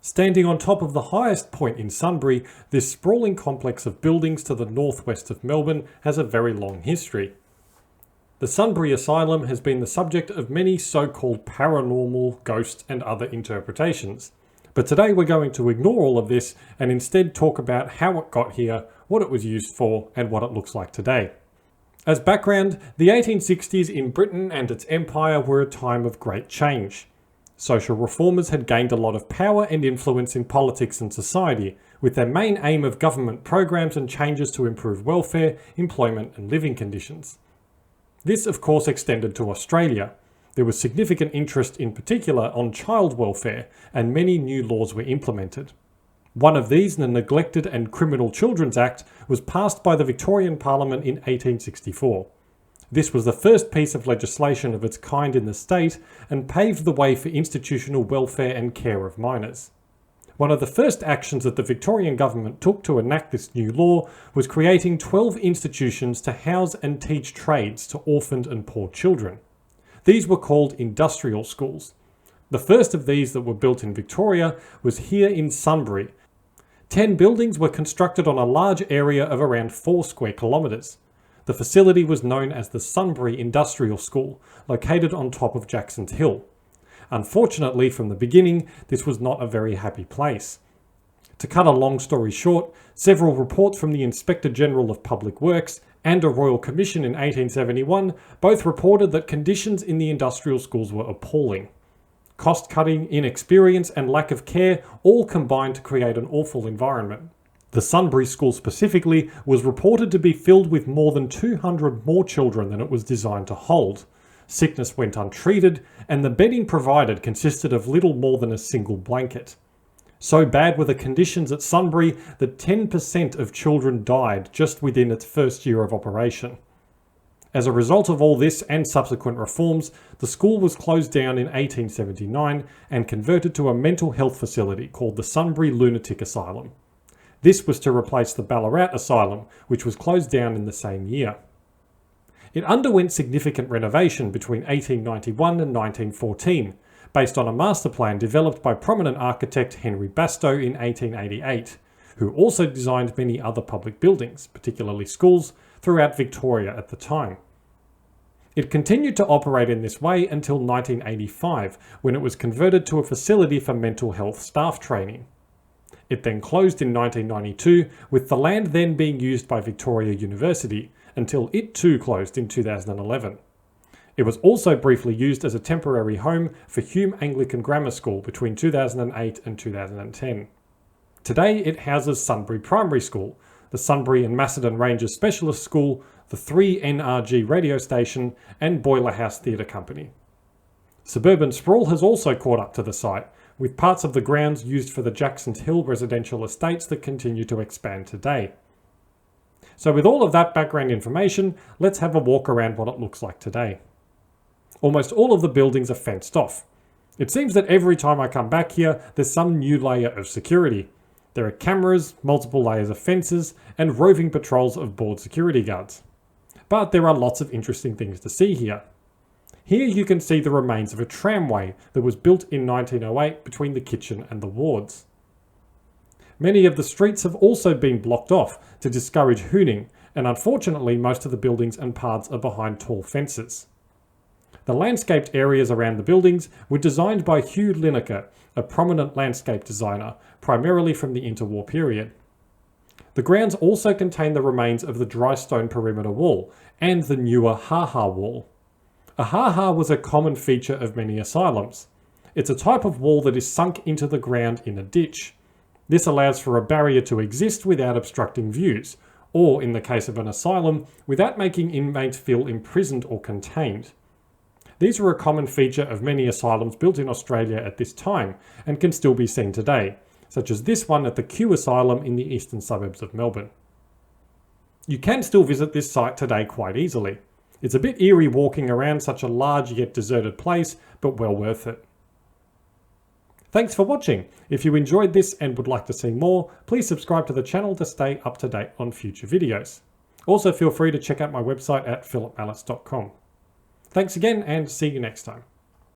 Standing on top of the highest point in Sunbury, this sprawling complex of buildings to the northwest of Melbourne has a very long history. The Sunbury Asylum has been the subject of many so-called paranormal, ghost and other interpretations. But today we're going to ignore all of this and instead talk about how it got here, what it was used for, and what it looks like today. As background, the 1860s in Britain and its empire were a time of great change. Social reformers had gained a lot of power and influence in politics and society, with their main aim of government programs and changes to improve welfare, employment and living conditions. This of course extended to Australia. There was significant interest in particular on child welfare, and many new laws were implemented. One of these, the Neglected and Criminal Children's Act, was passed by the Victorian Parliament in 1864. This was the first piece of legislation of its kind in the state and paved the way for institutional welfare and care of minors. One of the first actions that the Victorian government took to enact this new law was creating 12 institutions to house and teach trades to orphaned and poor children. These were called industrial schools. The first of these that were built in Victoria was here in Sunbury. 10 buildings were constructed on a large area of around 4 square kilometres. The facility was known as the Sunbury Industrial School, located on top of Jackson's Hill. Unfortunately, from the beginning, this was not a very happy place. To cut a long story short, several reports from the Inspector General of Public Works and a Royal Commission in 1871 both reported that conditions in the industrial schools were appalling. Cost-cutting, inexperience and lack of care all combined to create an awful environment. The Sunbury School specifically was reported to be filled with more than 200 more children than it was designed to hold. Sickness went untreated, and the bedding provided consisted of little more than a single blanket. So bad were the conditions at Sunbury that 10% of children died just within its first year of operation. As a result of all this and subsequent reforms, the school was closed down in 1879 and converted to a mental health facility called the Sunbury Lunatic Asylum. This was to replace the Ballarat Asylum, which was closed down in the same year. It underwent significant renovation between 1891 and 1914, based on a master plan developed by prominent architect Henry Bastow in 1888, who also designed many other public buildings, particularly schools, throughout Victoria at the time. It continued to operate in this way until 1985, when it was converted to a facility for mental health staff training. It then closed in 1992, with the land then being used by Victoria University, until it too closed in 2011. It was also briefly used as a temporary home for Hume Anglican Grammar School between 2008 and 2010. Today it houses Sunbury Primary School, the Sunbury and Macedon Rangers Specialist School, the 3NRG radio station, and Boiler House Theatre Company. Suburban sprawl has also caught up to the site, with parts of the grounds used for the Jackson's Hill residential estates that continue to expand today. So with all of that background information, let's have a walk around what it looks like today. Almost all of the buildings are fenced off. It seems that every time I come back here, there's some new layer of security. There are cameras, multiple layers of fences, and roving patrols of board security guards. But there are lots of interesting things to see here. Here you can see the remains of a tramway that was built in 1908 between the kitchen and the wards. Many of the streets have also been blocked off to discourage hooning, and unfortunately most of the buildings and paths are behind tall fences. The landscaped areas around the buildings were designed by Hugh Lineker, a prominent landscape designer, primarily from the interwar period. The grounds also contain the remains of the dry stone perimeter wall and the newer ha-ha wall. A ha-ha was a common feature of many asylums. It's a type of wall that is sunk into the ground in a ditch. This allows for a barrier to exist without obstructing views, or in the case of an asylum, without making inmates feel imprisoned or contained. These were a common feature of many asylums built in Australia at this time, and can still be seen today, such as this one at the Kew Asylum in the eastern suburbs of Melbourne. You can still visit this site today quite easily. It's a bit eerie walking around such a large yet deserted place, but well worth it. Thanks for watching. If you enjoyed this and would like to see more, please subscribe to the channel to stay up to date on future videos. Also feel free to check out my website at philipmallis.com. Thanks again and see you next time.